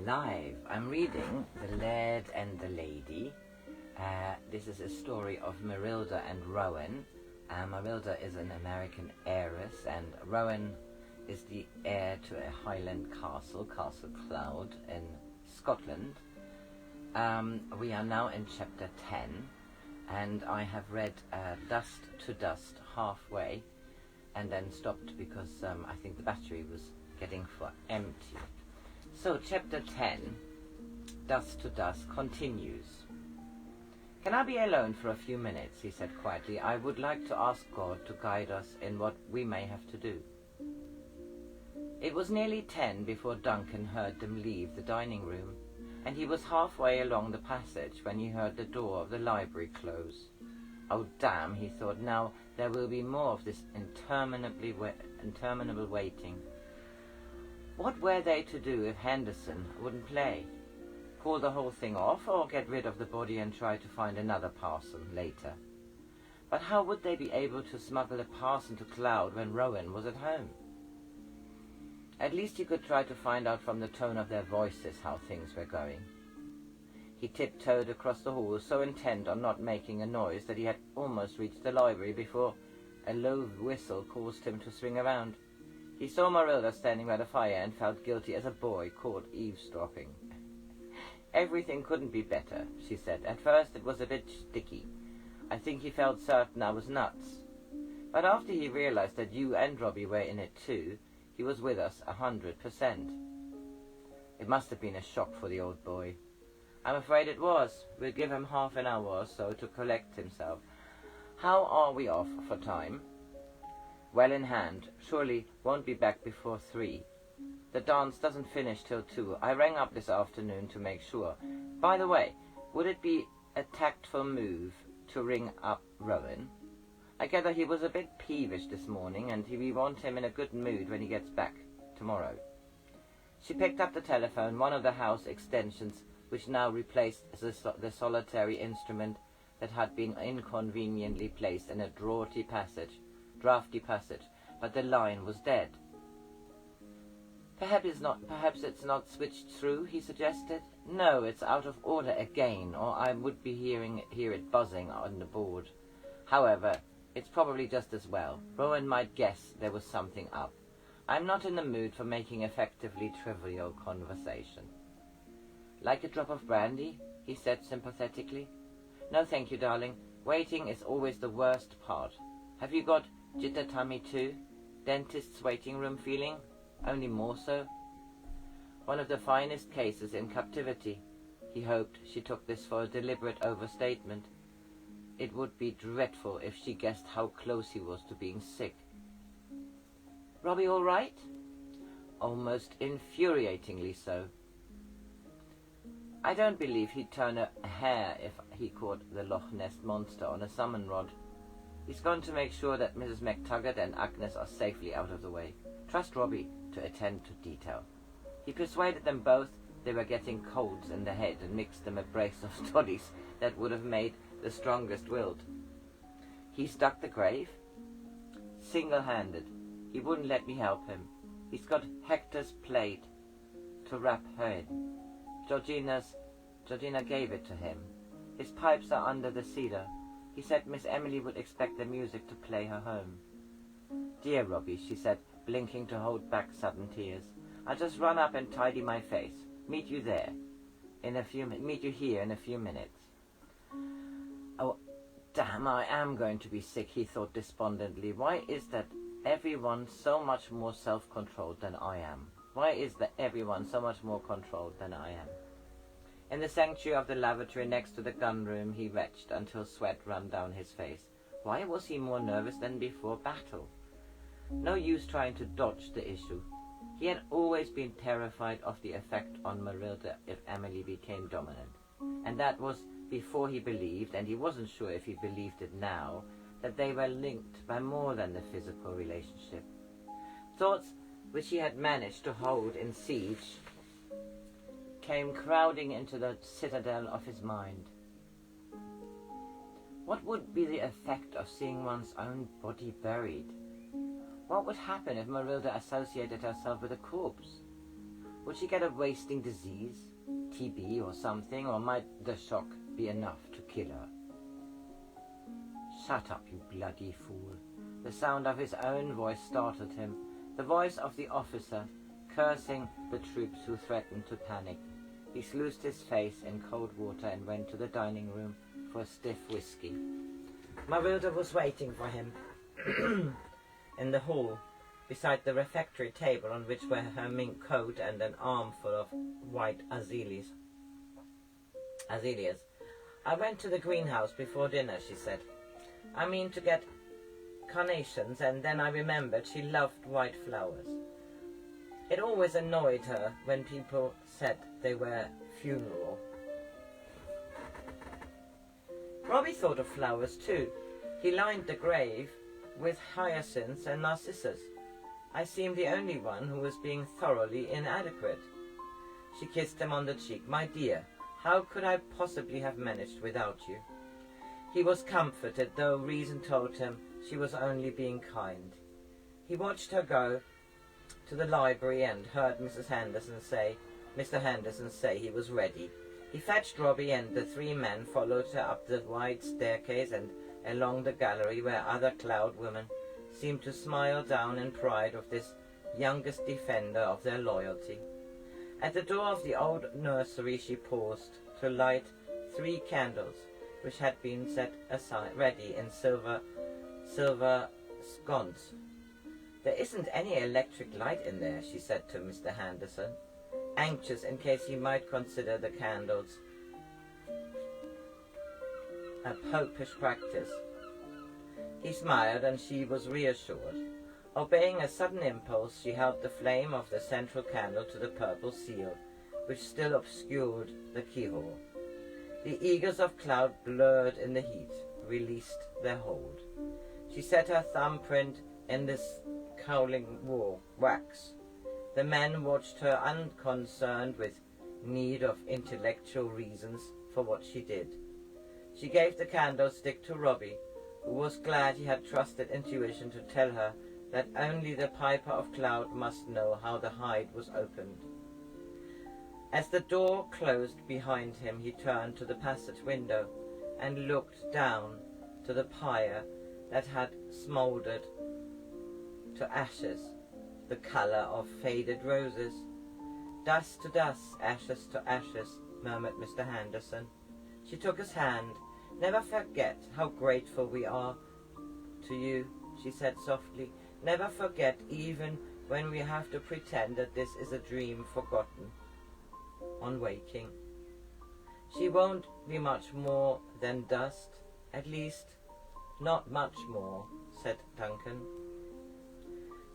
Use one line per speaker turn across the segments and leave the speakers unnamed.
live. I'm reading The Laird and the Lady. This is a story of Marylda and Rowan. Marylda is an American heiress, and Rowan is the heir to a Highland castle, Castle Cloud in Scotland. We are now in chapter 10, and I have read Dust to Dust halfway, and then stopped because I think the battery was getting for empty. So chapter 10, Dust to Dust, continues. "Can I be alone for a few minutes?" he said quietly. "I would like to ask God to guide us in what we may have to do." It was nearly 10 before Duncan heard them leave the dining room, and he was halfway along the passage when he heard the door of the library close. "Oh, damn," he thought, "now there will be more of this interminable waiting." What were they to do if Henderson wouldn't play? Call the whole thing off, or get rid of the body and try to find another parson later? But how would they be able to smuggle a parson to Cloud when Rowan was at home? At least he could try to find out from the tone of their voices how things were going. He tiptoed across the hall, so intent on not making a noise that he had almost reached the library before a low whistle caused him to swing around. He saw Marylda standing by the fire and felt guilty as a boy caught eavesdropping. "Everything couldn't be better," she said. "At first it was a bit sticky. I think he felt certain I was nuts. But after he realized that you and Robbie were in it too, he was with us 100%. It must have been a shock for the old boy." "I'm afraid it was. We'll give him half an hour or so to collect himself. How are we off for time?" "Well in hand. Surely won't be back before 3. The dance doesn't finish till 2. I rang up this afternoon to make sure. By the way, would it be a tactful move to ring up Rowan? I gather he was a bit peevish this morning, and we want him in a good mood when he gets back tomorrow." She picked up the telephone, one of the house extensions, which now replaced the solitary instrument that had been inconveniently placed in a draughty passage, but the line was dead. Perhaps it's not switched through," he suggested. "No, it's out of order again, or I would be hear it buzzing on the board. However, it's probably just as well. Rowan might guess there was something up. I'm not in the mood for making effectively trivial conversation." "Like a drop of brandy?" he said sympathetically. "No, thank you, darling. Waiting is always the worst part. Have you got jitter tummy too? Dentist's waiting room feeling? Only more so?" One of the finest cases in captivity. He hoped she took this for a deliberate overstatement. It would be dreadful if she guessed how close he was to being sick. "Robbie all right?" "Almost infuriatingly so. I don't believe he'd turn a hair if he caught the Loch Ness Monster on a summon rod. He's going to make sure that Mrs. McTaggart and Agnes are safely out of the way. Trust Robbie to attend to detail." He persuaded them both they were getting colds in the head and mixed them a brace of toddies that would have made the strongest willed. "He's dug the grave?" "Single-handed. He wouldn't let me help him. He's got Hector's plate to wrap her in. Georgina gave it to him. His pipes are under the cedar. He said Miss Emilie would expect the music to play her home." "Dear Robbie," she said, blinking to hold back sudden tears. "I'll just run up and tidy my face. Meet you here in a few minutes." "Oh, damn, I am going to be sick," he thought despondently. "Why is that everyone so much more self-controlled than I am? Why is that everyone so much more controlled than I am?" In the sanctuary of the lavatory next to the gun room, he retched until sweat ran down his face. Why was he more nervous than before battle? No use trying to dodge the issue. He had always been terrified of the effect on Marylda if Emilie became dominant. And that was before he believed, and he wasn't sure if he believed it now, that they were linked by more than the physical relationship. Thoughts which he had managed to hold in siege came crowding into the citadel of his mind. What would be the effect of seeing one's own body buried? What would happen if Marylda associated herself with a corpse? Would she get a wasting disease, TB or something, or might the shock be enough to kill her? Shut up, you bloody fool. The sound of his own voice startled him, the voice of the officer, cursing the troops who threatened to panic. He sluiced his face in cold water and went to the dining room for a stiff whiskey. Marylda was waiting for him in the hall, beside the refectory table on which were her mink coat and an armful of white azaleas. I went to the greenhouse before dinner, she said. I mean to get carnations, and then I remembered she loved white flowers. It always annoyed her when people said they were funeral. Robbie thought of flowers too. He lined the grave with hyacinths and narcissus. I seemed the only one who was being thoroughly inadequate. She kissed him on the cheek. My dear, how could I possibly have managed without you? He was comforted, though reason told him she was only being kind. He watched her go to the library and heard Mr. Henderson say he was ready. He fetched Robbie, and the three men followed her up the wide staircase and along the gallery where other Cloud women seemed to smile down in pride of this youngest defender of their loyalty. At the door of the old nursery she paused to light 3 candles, which had been set aside ready in silver sconce. There isn't any electric light in there, she said to Mr. Henderson, anxious in case he might consider the candles a popish practice. He smiled, and she was reassured. Obeying a sudden impulse, she held the flame of the central candle to the purple seal, which still obscured the keyhole. The eagles of Cloud, blurred in the heat, released their hold. She set her thumbprint in this cowling wax. The men watched her unconcerned with need of intellectual reasons for what she did. She gave the candlestick to Robbie, who was glad he had trusted intuition to tell her that only the Piper of Cloud must know how the hide was opened. As the door closed behind him, he turned to the passage window and looked down to the pyre that had smouldered to ashes, the colour of faded roses. Dust to dust, ashes to ashes, murmured Mr. Henderson. She took his hand. Never forget how grateful we are to you, she said softly. Never forget, even when we have to pretend that this is a dream forgotten on waking. She won't be much more than dust, at least not much more, said Duncan.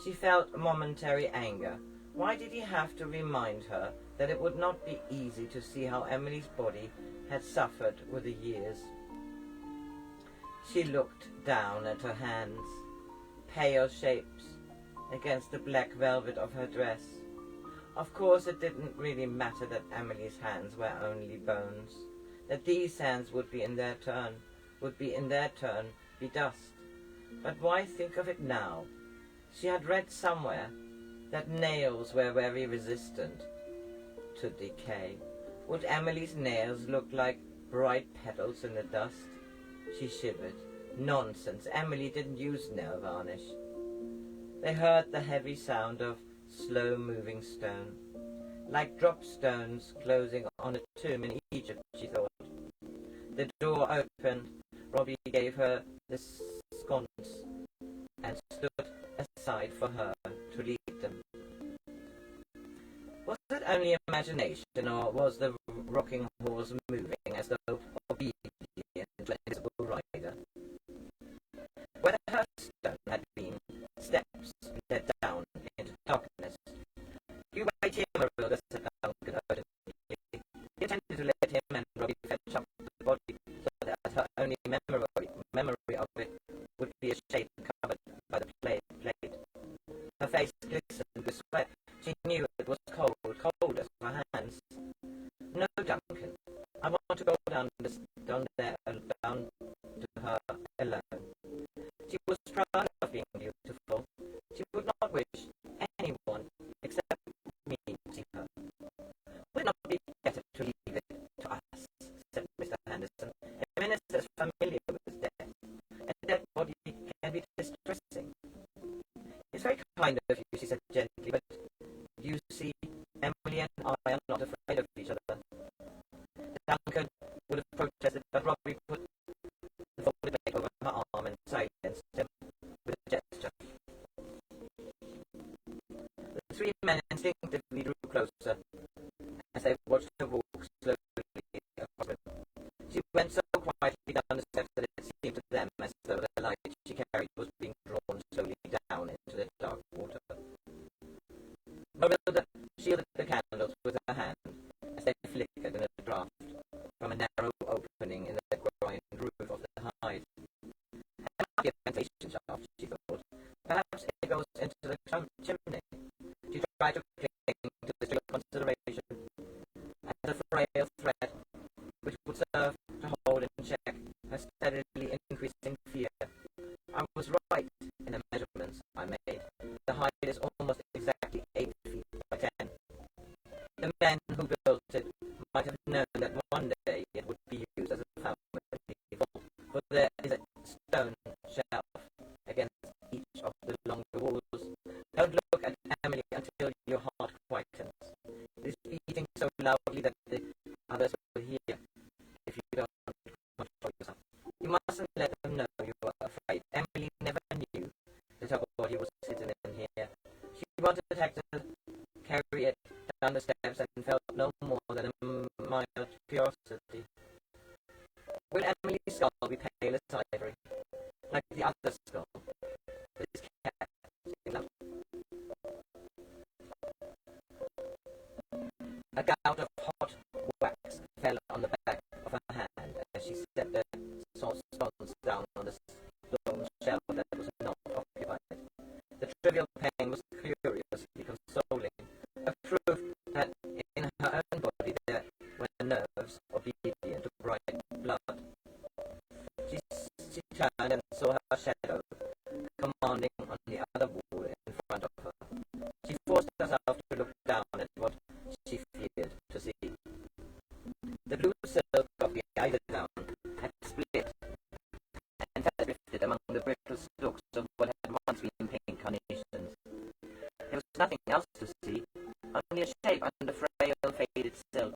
She felt a momentary anger. Why did he have to remind her that it would not be easy to see how Emilie's body had suffered with the years? She looked down at her hands, pale shapes against the black velvet of her dress. Of course it didn't really matter that Emilie's hands were only bones, that these hands would in their turn be dust. But why think of it now? She had read somewhere that nails were very resistant to decay. Would Emilie's nails look like bright petals in the dust? She shivered. Nonsense, Emilie didn't use nail varnish. They heard the heavy sound of slow-moving stone, like drop stones closing on a tomb in Egypt, she thought. The door opened. Robbie gave her the sconce and stood aside for her to lead them. Was it only imagination, or was the rocking horse moving as though obedient to an invisible rider? Where the hearthstone had been, steps led down into darkness. You wait here, Marylda, said Duncan urgently. He attempted to let him and Robbie fetch up the body, so that her only memory of it would be a shape covered by the plate. Her face glistened with sweat. She knew it was cold as her hands. No, Duncan, I want to go down to her alone. She was can be distressing. It's very kind of you, she said gently, but you see, Emilie and I are not afraid of each other. Duncan would have protested, but Robbie put the folded leg over her arm and silenced him with a gesture. The three men instinctively drew closer as they watched her walk slowly across them. She went so quietly down the steps that it seemed to them as though the light she carried was being drawn slowly down into the dark water. Marylda shielded the candles with her hand as they flickered in a draught from a narrow opening in the groined roof of the hide. There might be a ventilation shaft, she thought. Perhaps it goes into the chimney. She tried to cling to this consideration as a frail thread which would serve to hold in check her steadily increasing fear. I was right in the measurements I made. The height is almost exactly 8 feet by 10. The men who built it might have known that one day it would be used as a family vault, for there is a stone shelf against each of the longer walls. Don't look at Emilie until your heart quietens. It is beating so loudly that the others will hear if you don't control yourself. You mustn't let them know you are afraid. Emilie never knew that her body was sitting in here. She wanted Hector to carry it down the steps and felt no more than a mild curiosity. Will Emilie's skull be pale as ivory, like the other skull? This cat, she laughed. A gout of hot wax fell on the back of her hand as she set the scones down on the stone shelf that was not occupied. The trivial pain was curiously consoling, a proof that in her own body there were nerves obedient to bright blood. She turned and saw her shadow commanding on the other wall in front of her. She forced herself to look down at what she feared to see. The blue silk of the eiderdown had split and had drifted among the brittle stalks of what had once been pink carnations. There was nothing else to see, only a shape under frail faded silk.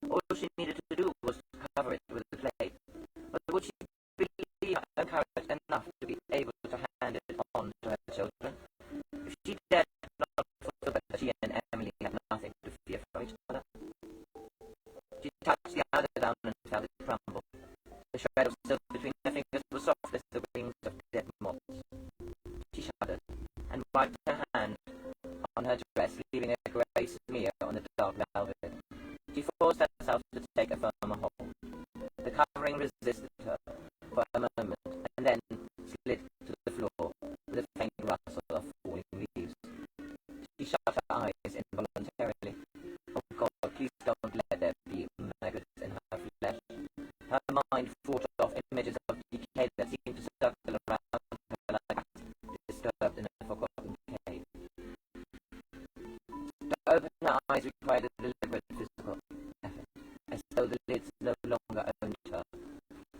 All she needed to do was to cover it with a plate. But would she believe her own courage enough to be able to hand it on to her children? If she dared not feel that she and Emilie had nothing to fear from each other. She touched the eiderdown and felt it crumble. The shred of silk between her fingers was soft as the wings of dead moths. She shuddered and wiped her hand on her dress, leaving a grey smear on the dark velvet. She forced herself to take a firmer hold. The covering resisted her for a moment, and then slid to the floor with a faint rustle of falling leaves. She shut her eyes involuntarily. Oh God, please don't let there be maggots in her flesh. Her mind fought off images of decay that seemed to circle around her like bats disturbed in a forgotten cave. To open her eyes required a deliberate physical effort, as though the lids no longer owned her,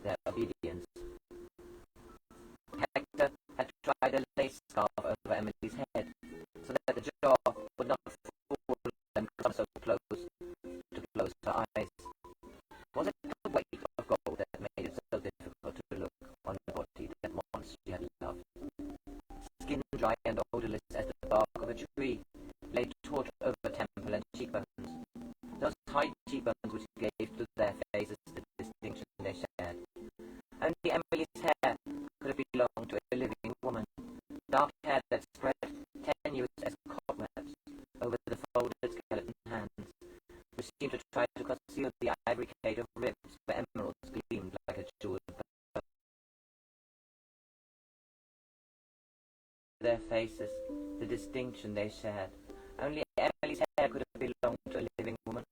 their obedience. Hector had tried a lace scarf over Emilie's head, so that the jaw would not fall and come so close to close her eyes. Was it the weight of gold that made it so difficult to look on the body that once she had loved? Skin dry and odorless as the bark of a tree lay taut over temple and cheekbones. Those high cheekbones which gave to their faces the distinction they shared. Only Emilie's hair could have belonged to a living woman. Dark hair that spread tenuous as cobwebs over the folded skeleton hands, which seemed to try to conceal the ivory cage of ribs where emeralds gleamed like a jeweled pearl. Their faces, the distinction they shared. Only Emilie's hair could have belonged to a living woman.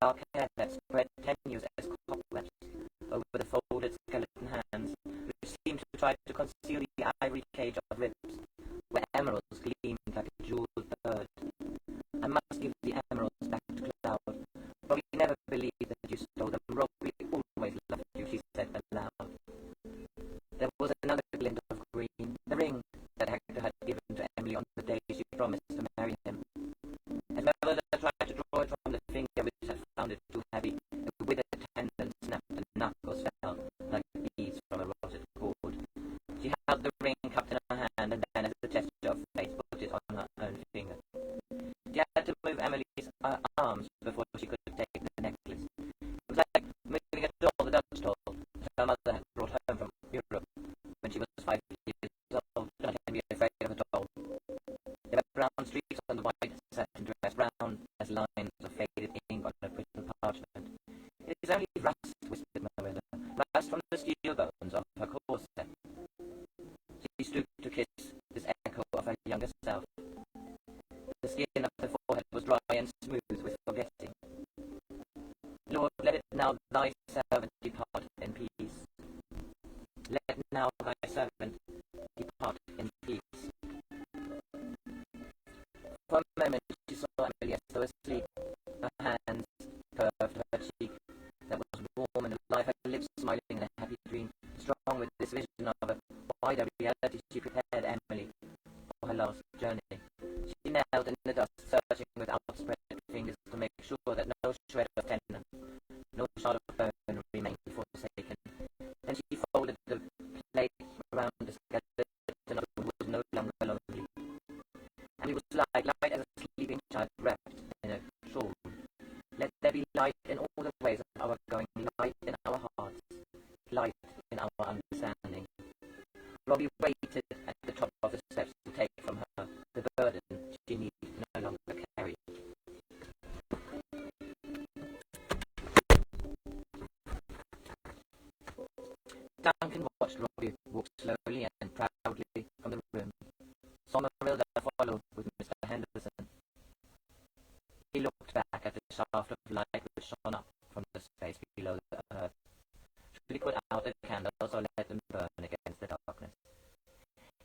Dark hair that spread tenuous as cobwebs over the folded skeleton hands, which seemed to try to conceal the ivory cage of ribs where emeralds gleamed like a jeweled bird. I must give the emeralds back to Cloud. Robbie never believed that you stole them. Robbie always loved you, she said aloud. There was another glint of green, depart in peace. For a moment she saw Emilie as though asleep, her hands curved to her cheek that was warm and alive, her lips smiling in a happy dream. Strong with this vision of a wider reality, she prepared Emilie for her last journey. She knelt in the dust, searching with outspread fingers to make sure that no shred of tendon, no shard of bone remained forsaken. Then she folded the plate around the skeleton of the wood, no longer lonely. And it was light as a sleeping child wrapped in a shawl. Let there be light in all the ways of our going, light in our hearts, light in our understanding. Robbie waited at the top of the steps to take from her the burden she needed no longer carry. Duncan watched Robbie walk slowly and proudly from the room. Saw Marylda follow with Mr. Henderson. He looked back at the shaft of light which shone up from the space below the earth. Should he put out the candles or let them burn against the darkness?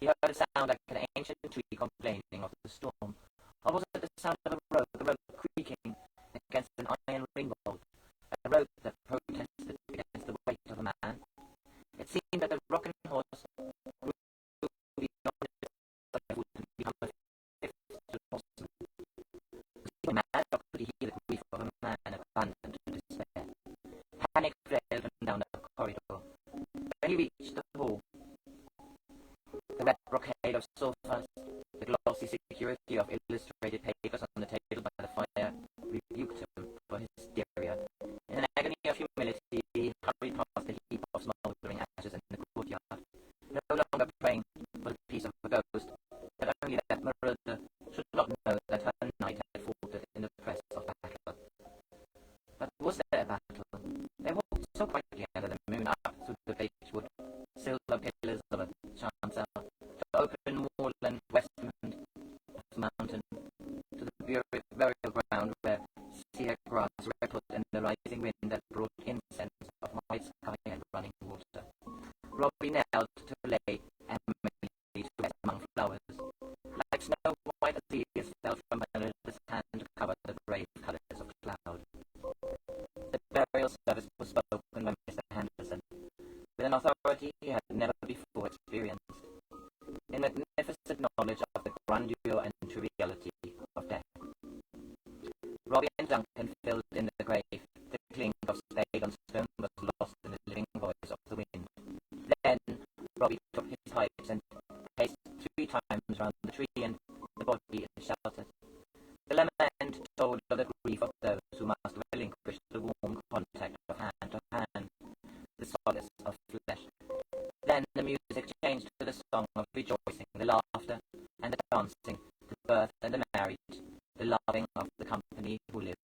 He heard a sound like an ancient tree complaining of the storm. Or was it the sound of a rope creaking against an iron ring bolt, a rope that protested against the weight of a man? It seemed that the rocking horse grew beyond it, but it would become a fifth horseman. Was he mad, or could he hear the grief of a man abandoned to despair? Panic fled up and down the corridor. When he reached the hall, the red brocade of sofas, the glossy security of illustrated papers on the table by the fire, rebuked him for his hysteria. In an agony of humility, he hurried past the heap of smouldering ashes in the courtyard, no longer praying for the peace of a ghost, but only that Marylda should not know that her knight had faltered in the press of battle. But was there a battle? They walked so quietly under the moon up through the beechwood, silver pillars of a chancel, to open moorland westward of the mountain, to the burial ground where sere grass rippled in the rising wind that brought incense of white sky and running water. Robbie knelt to lay Emilie to rest among flowers. Like snow white azaleas fell from Marylda's hand to cover the brave colours of cloud. The burial service was spoken by Mr. Henderson, with an authority he had never before experienced, in magnificent knowledge of the grandeur and triviality of death. Robbie and Duncan filled in the grave. The clink of spade on stone was lost in the living voice of the wind. Then Robbie took his pipes and paced 3 times round the tree, and the body is sheltered. The lament told of the grief of those who must relinquish the warm contact of hand to hand, the solace of flesh. Then the music changed to the song of rejoicing, the laughter and the dancing, the birth and the marriage, the loving of the company who lived